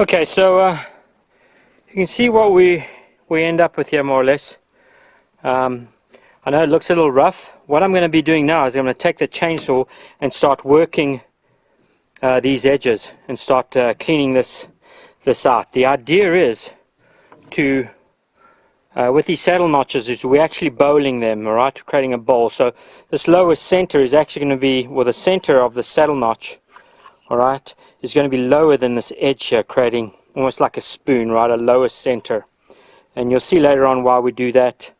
Okay, so you can see what we end up with here, more or less. I know it looks a little rough. What I'm going to be doing now is I'm going to take the chainsaw and start working these edges and start cleaning this out. The idea is to with these saddle notches is we're actually bowling them, alright, creating a bowl. So this lower center is actually going to be, well, the center of the saddle notch, alright, is going to be lower than this edge here, creating almost like a spoon, right, a lower center. And you'll see later on why we do that.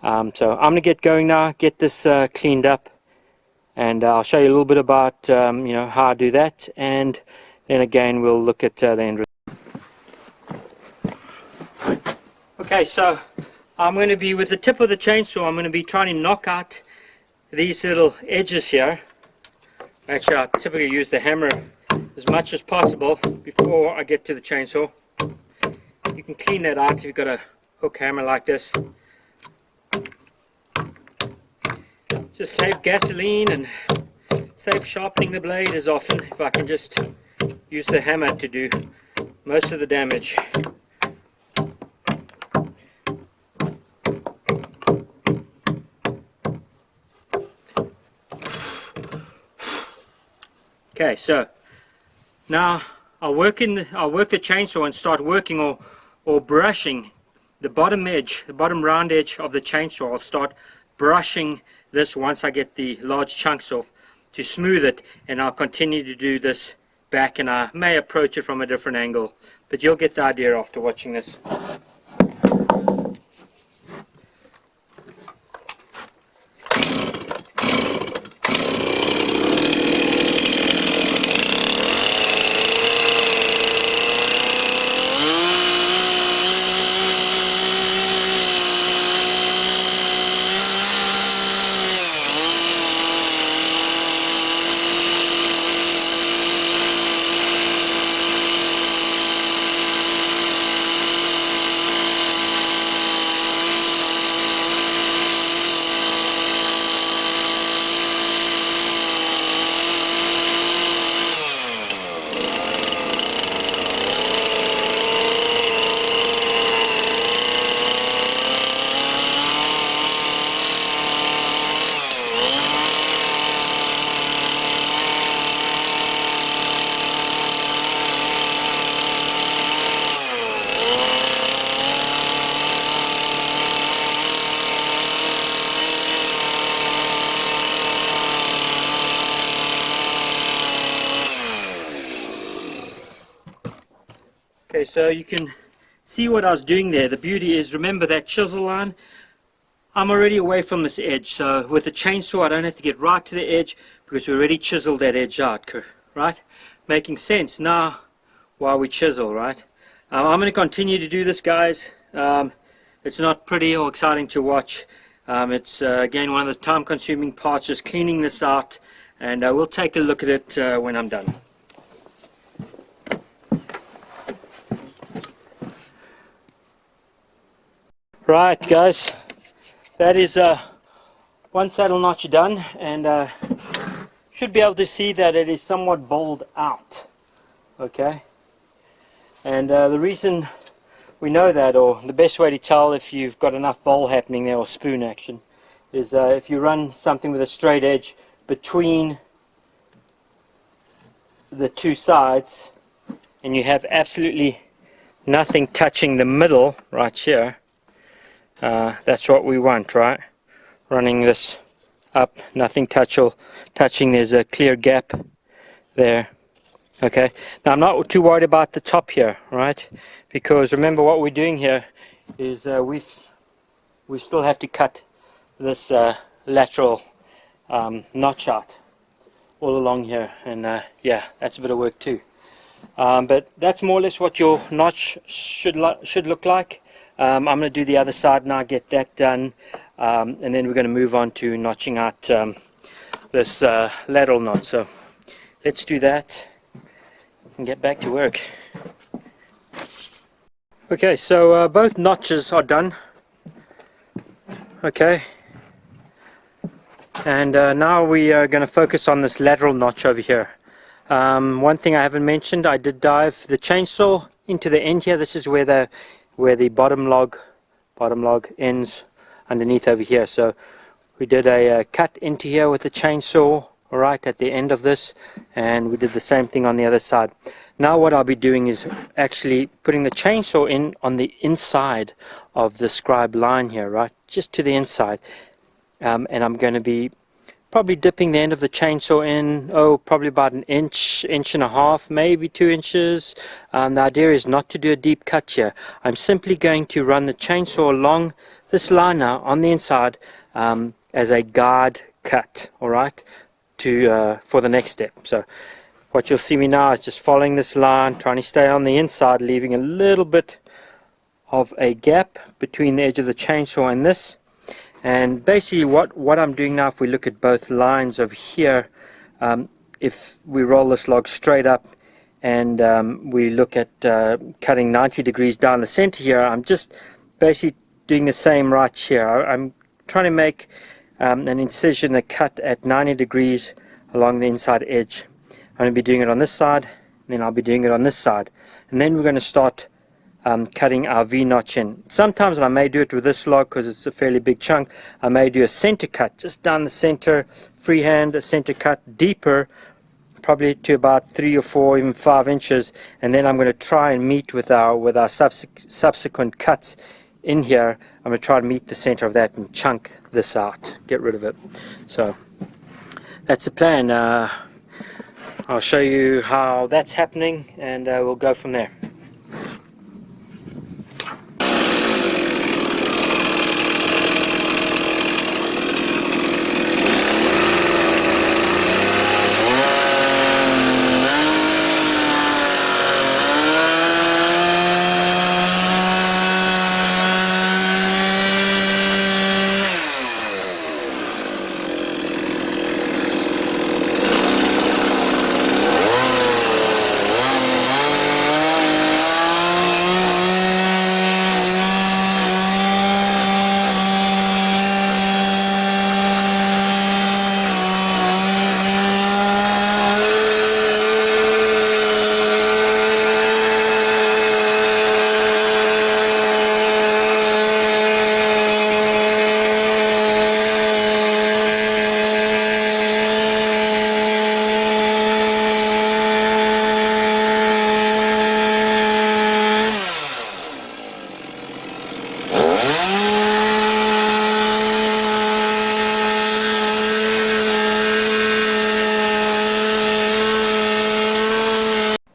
So I'm going to get going now, get this cleaned up, and I'll show you a little bit about you know, how I do that, and then again we'll look at the end result. Okay, so I'm going to be, with the tip of the chainsaw, I'm going to be trying to knock out these little edges here. Actually, I typically use the hammer as much as possible before I get to the chainsaw. You can clean that out if you've got a hook hammer like this. Just save gasoline and save sharpening the blade as often if I can just use the hammer to do most of the damage. Okay, so now I'll work the chainsaw and start working or brushing the bottom edge, the bottom round edge of the chainsaw. I'll start brushing this once I get the large chunks off to smooth it, and I'll continue to do this back, and I may approach it from a different angle, but you'll get the idea after watching this. Okay, so you can see what I was doing there. The beauty is, remember that chisel line? I'm already away from this edge, so with the chainsaw I don't have to get right to the edge because we already chiseled that edge out, right? Making sense now while we chisel, right? I'm going to continue to do this, guys. It's not pretty or exciting to watch. It's again one of the time-consuming parts, just cleaning this out, and we'll take a look at it when I'm done. Right, guys, that is one saddle notch done, and should be able to see that it is somewhat bowled out. Okay, and the reason we know that, or the best way to tell if you've got enough bowl happening there, or spoon action, is if you run something with a straight edge between the two sides and you have absolutely nothing touching the middle right here. That's what we want, right? Running this up, nothing touching, there's a clear gap there. Okay, now I'm not too worried about the top here, right? Because remember what we're doing here is we still have to cut this lateral notch out all along here, and yeah, that's a bit of work too. But that's more or less what your notch should look like. I'm going to do the other side now, get that done, and then we're going to move on to notching out this lateral knot. So let's do that and get back to work. Okay, so both notches are done. Okay, and now we are going to focus on this lateral notch over here. One thing I haven't mentioned, I did dive the chainsaw into the end here. This is where the bottom log ends underneath over here. So we did a cut into here with the chainsaw right at the end of this, and we did the same thing on the other side. Now what I'll be doing is actually putting the chainsaw in on the inside of the scribe line here, right, just to the inside, and I'm going to be probably dipping the end of the chainsaw in, probably about an inch and a half, maybe 2 inches. The idea is not to do a deep cut here. I'm simply going to run the chainsaw along this line now on the inside as a guide cut, alright, for the next step. So what you'll see me now is just following this line, trying to stay on the inside, leaving a little bit of a gap between the edge of the chainsaw and this. And basically what I'm doing now, if we look at both lines over here, if we roll this log straight up and we look at cutting 90 degrees down the center here, I'm just basically doing the same right here. I'm trying to make an incision, a cut at 90 degrees along the inside edge. I'm going to be doing it on this side, and then I'll be doing it on this side. And then we're going to start cutting our V-notch in. Sometimes, and I may do it with this log because it's a fairly big chunk, I may do a center cut just down the center, freehand, a center cut deeper, probably to about 3 or 4, even 5 inches, and then I'm going to try and meet with our subsequent cuts in here. I'm going to try to meet the center of that and chunk this out, get rid of it. So that's the plan. I'll show you how that's happening, and we'll go from there.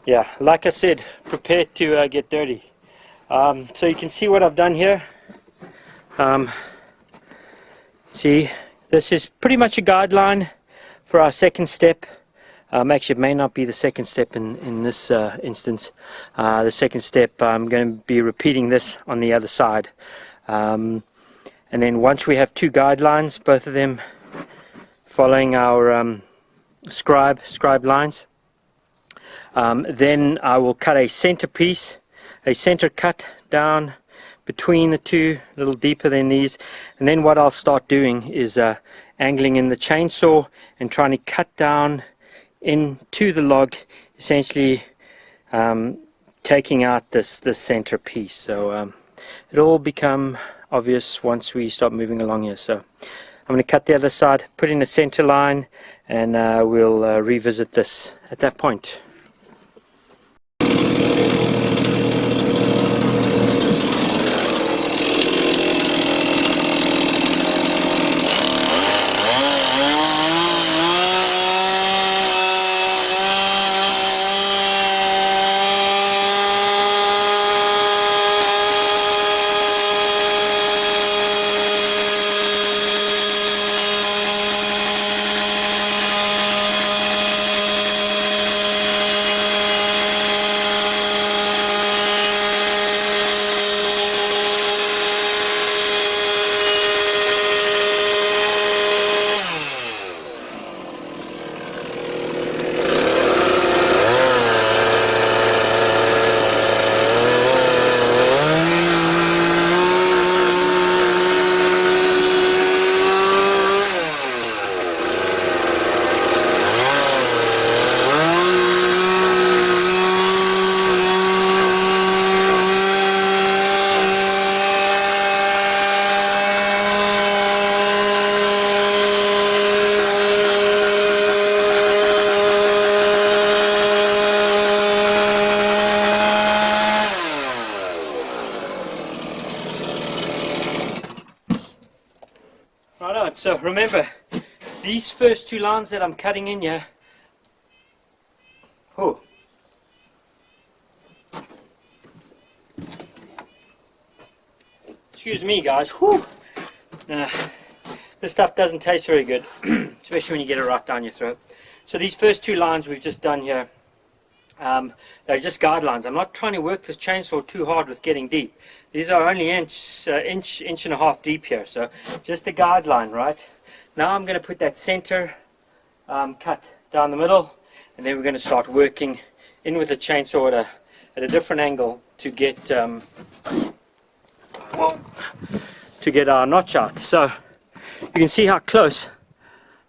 Yeah, like I said, prepared to get dirty. So you can see what I've done here. See, this is pretty much a guideline for our second step. Actually, it may not be the second step in this instance. The second step, I'm going to be repeating this on the other side. And then once we have two guidelines, both of them following our scribe lines, then I will cut a center piece, a center cut down between the two, a little deeper than these. And then what I'll start doing is angling in the chainsaw and trying to cut down into the log, essentially taking out this center piece. So it'll all become obvious once we start moving along here. So I'm going to cut the other side, put in a center line, and we'll revisit this at that point. Right, so remember, these first two lines that I'm cutting in here, oh, excuse me guys, whew. This stuff doesn't taste very good, especially when you get it right down your throat. So these first two lines we've just done here, they're just guidelines. I'm not trying to work this chainsaw too hard with getting deep. These are only inch and a half deep here, so just a guideline, right? Now I'm going to put that center cut down the middle, and then we're going to start working in with the chainsaw at a different angle to get our notch out. So you can see how close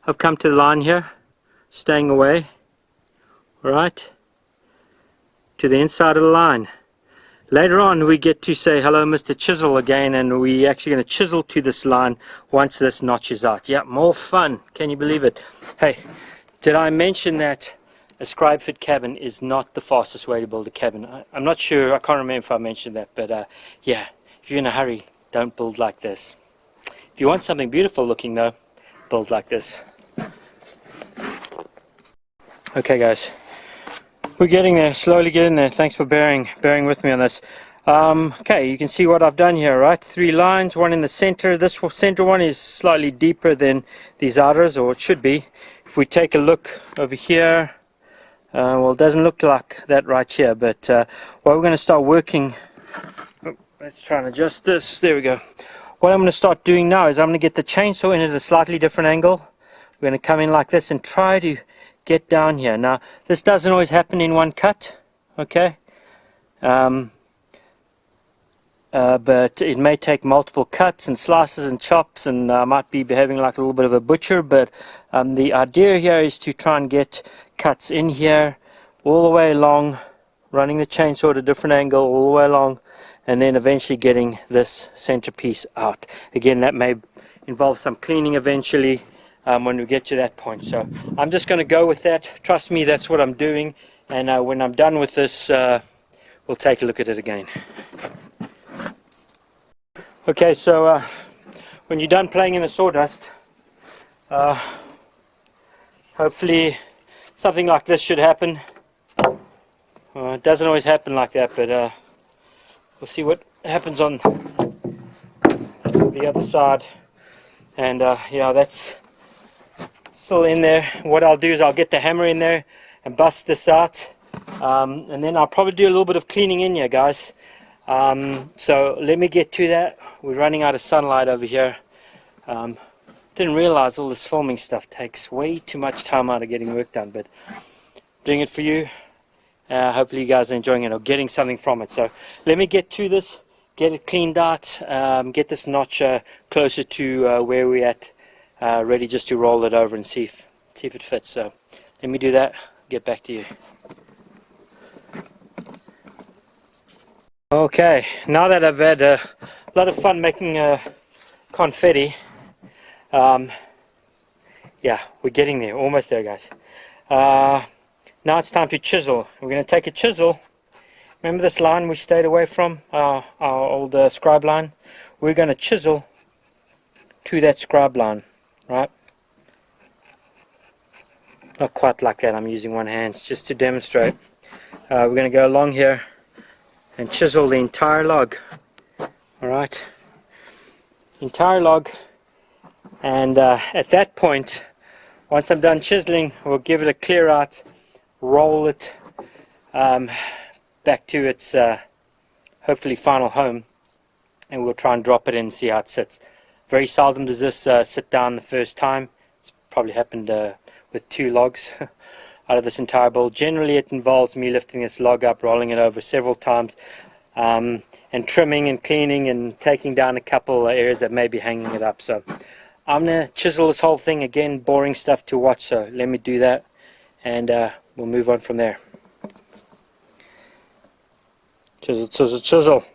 I've come to the line here, staying away, right, to the inside of the line. Later on we get to say hello Mr. Chisel again, and we're actually going to chisel to this line once this notch is out. Yeah, more fun, can you believe it? Hey, did I mention that a scribe-fit cabin is not the fastest way to build a cabin? I'm not sure, I can't remember if I mentioned that, but yeah, if you're in a hurry, don't build like this. If you want something beautiful looking though, build like this. Okay guys, we're getting there, slowly getting there. Thanks for bearing with me on this. Okay, you can see what I've done here, right? 3 lines, one in the center. This center one is slightly deeper than these others, or it should be. If we take a look over here, well, it doesn't look like that right here, but what we're going to start working, let's try and adjust this, there we go. What I'm going to start doing now is I'm going to get the chainsaw in at a slightly different angle. We're going to come in like this and try to get down here. Now this doesn't always happen in one cut, okay, but it may take multiple cuts and slices and chops, and I might be behaving like a little bit of a butcher, but the idea here is to try and get cuts in here all the way along, running the chainsaw at a different angle all the way along, and then eventually getting this centerpiece out. Again, that may involve some cleaning eventually when we get to that point. So I'm just going to go with that. Trust me, that's what I'm doing. And when I'm done with this, we'll take a look at it again. Okay, so when you're done playing in the sawdust, hopefully something like this should happen. It doesn't always happen like that, but we'll see what happens on the other side. And yeah, that's still in there. What I'll do is I'll get the hammer in there and bust this out, and then I'll probably do a little bit of cleaning in here, guys. So let me get to that. We're running out of sunlight over here. Didn't realize all this filming stuff takes way too much time out of getting work done, but doing it for you. Hopefully you guys are enjoying it or getting something from it. So let me get to this, get it cleaned out, get this notch closer to where we're at, ready just to roll it over and see if it fits. So let me do that, get back to you. Okay, now that I've had a lot of fun making confetti, yeah, we're getting there, almost there, guys. Now it's time to chisel. We're going to take a chisel. Remember this line we stayed away from, our old scribe line? We're going to chisel to that scribe line, right? Not quite like that, I'm using one hand just to demonstrate. We're going to go along here and chisel the entire log, alright? Entire log, and at that point, once I'm done chiseling, we'll give it a clear out, roll it back to its hopefully final home, and we'll try and drop it in and see how it sits. Very seldom does this sit down the first time. It's probably happened with 2 logs out of this entire build. Generally it involves me lifting this log up, rolling it over several times, and trimming and cleaning and taking down a couple areas that may be hanging it up. So I'm going to chisel this whole thing again, boring stuff to watch, so let me do that, and we'll move on from there. Chisel, chisel, chisel.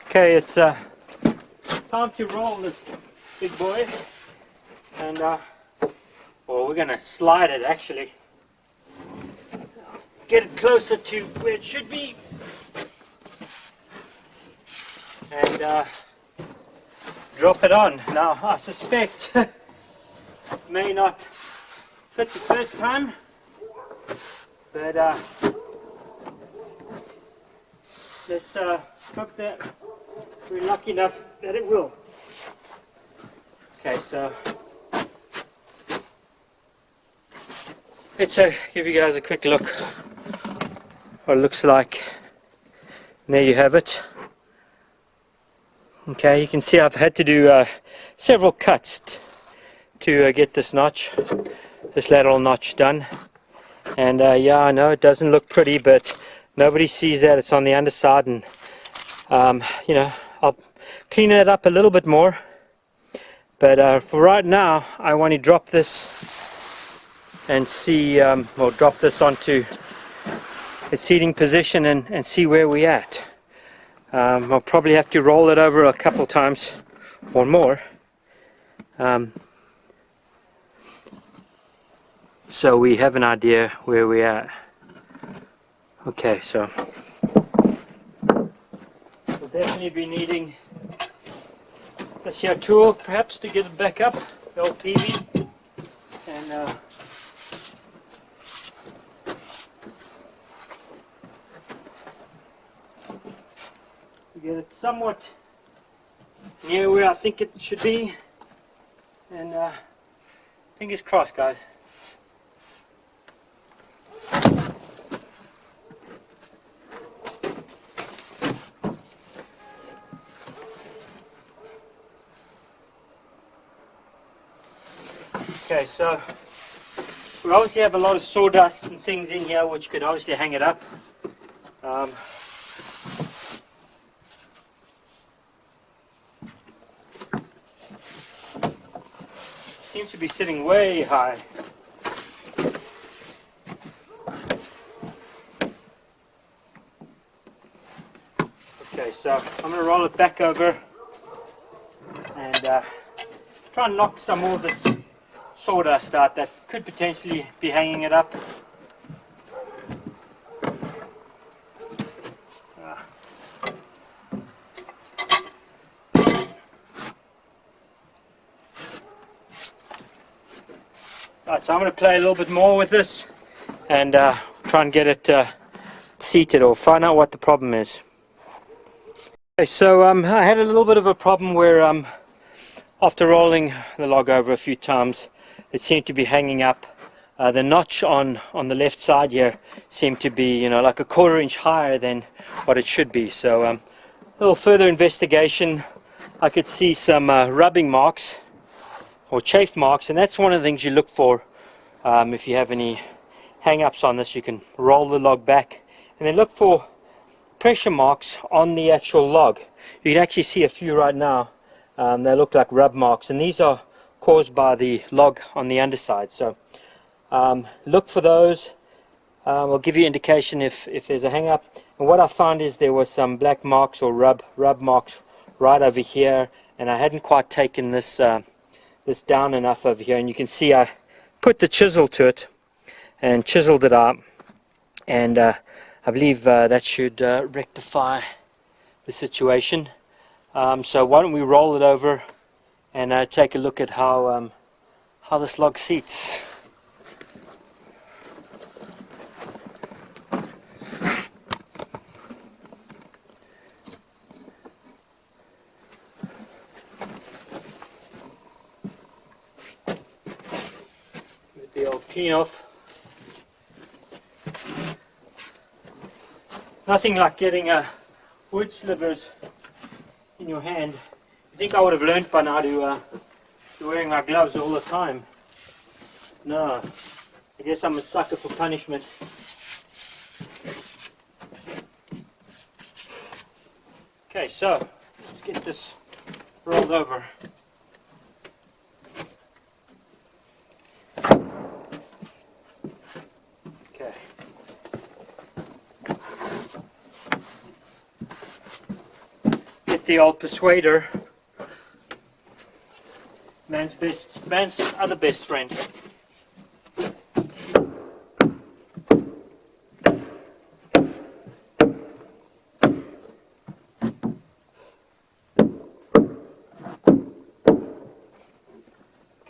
Okay, it's time to roll this big boy, and well, we're going to slide it actually. Get it closer to where it should be, and drop it on. Now I suspect it may not fit the first time, but let's hope that we're lucky enough that it will. Okay, so let's give you guys a quick look what it looks like. And there you have it. Okay, you can see I've had to do several cuts to get this lateral notch done. And yeah, I know it doesn't look pretty, but nobody sees that. It's on the underside, and you know, I'll clean it up a little bit more. But for right now, I want to drop this and see, or drop this onto its seating position and see where we're at. I'll probably have to roll it over a couple times or more, so we have an idea where we're at. Okay, so we'll definitely be needing this here tool perhaps to get it back up, the old PV, and get it somewhat near where I think it should be, and fingers crossed, guys. Okay, so we obviously have a lot of sawdust and things in here which could obviously hang it up. Seems to be sitting way high. Okay, so I'm going to roll it back over and try and knock some more of this sawdust out that could potentially be hanging it up. Right, so I'm going to play a little bit more with this and try and get it seated, or find out what the problem is. Okay, so I had a little bit of a problem where after rolling the log over a few times, it seemed to be hanging up. The notch on the left side here seemed to be, you know, like a 1/4 inch higher than what it should be. So a little further investigation, I could see some rubbing marks or chafe marks, and that's one of the things you look for if you have any hang-ups on this. You can roll the log back and then look for pressure marks on the actual log. You can actually see a few right now. They look like rub marks, and these are caused by the log on the underside. So look for those. Will give you indication if there's a hang-up. And what I found is there was some black marks or rub marks right over here, and I hadn't quite taken this this down enough over here, and you can see I put the chisel to it and chiseled it out, and I believe that should rectify the situation. So why don't we roll it over and take a look at how this log seats. The old clean off. Nothing like getting wood slivers in your hand. I think I would have learned by now to wearing my gloves all the time. No, I guess I'm a sucker for punishment. Okay, so let's get this rolled over. Okay. Get the old persuader. Man's other best friend.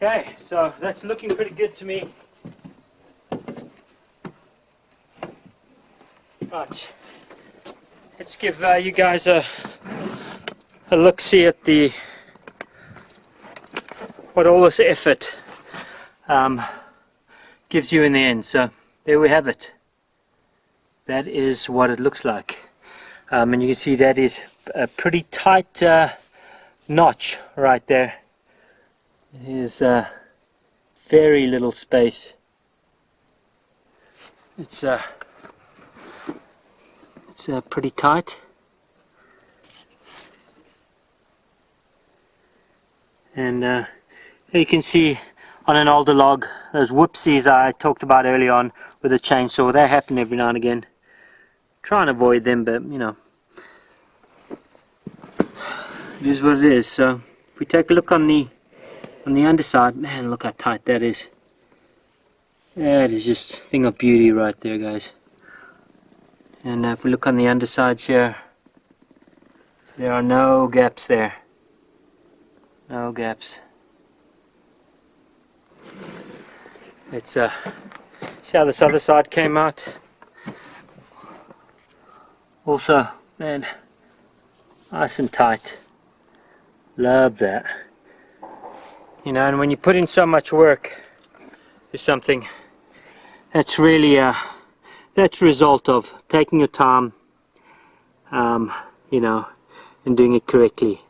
Okay, so that's looking pretty good to me. Right, let's give you guys a look-see at what all this effort gives you in the end. So there we have it. That is what it looks like, and you can see that is a pretty tight notch right there. There's very little space. It's pretty tight, and you can see on an older log those whoopsies I talked about early on with the chainsaw. They happen every now and again. Try and avoid them, but you know, it is what it is. So if we take a look on the underside, man, look how tight that is. That is just a thing of beauty right there, guys. And if we look on the underside here, there are no gaps there. No gaps. Let's see how this other side came out. Also, man, nice and tight. Love that. You know, and when you put in so much work to something, that's really that's a result of taking your time, you know, and doing it correctly.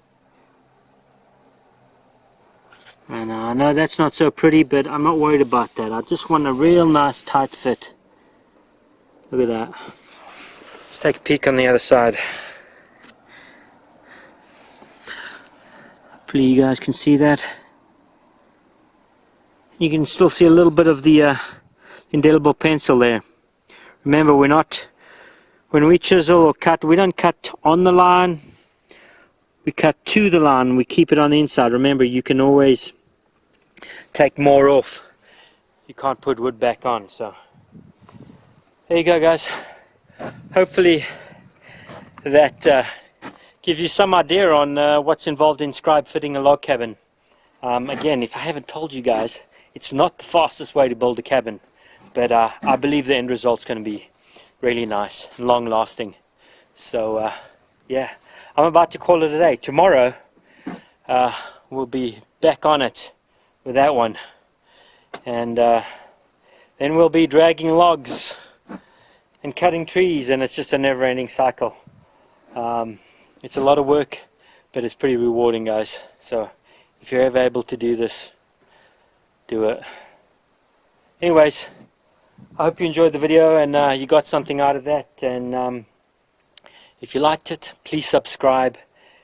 And I know that's not so pretty, but I'm not worried about that. I just want a real nice tight fit. Look at that. Let's take a peek on the other side. Hopefully you guys can see that. You can still see a little bit of the indelible pencil there. Remember, when we chisel or cut, we don't cut on the line, we cut to the line, we keep it on the inside. Remember, you can always take more off. You can't put wood back on. So there you go, guys. Hopefully that gives you some idea on what's involved in scribe fitting a log cabin. Again, if I haven't told you guys, it's not the fastest way to build a cabin, but I believe the end result's going to be really nice and long lasting. So yeah, I'm about to call it a day. Tomorrow we'll be back on it with that one, and then we'll be dragging logs and cutting trees, and it's just a never-ending cycle. It's a lot of work, but it's pretty rewarding, guys. So if you're ever able to do this, do it. Anyways, I hope you enjoyed the video and you got something out of that, and if you liked it, please subscribe,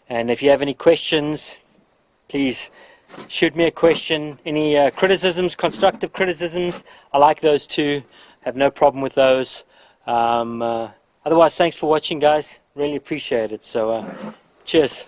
and if you have any questions, please shoot me a question. Any criticisms, constructive criticisms, I like those too. Have no problem with those. Otherwise, thanks for watching, guys. Really appreciate it. So cheers.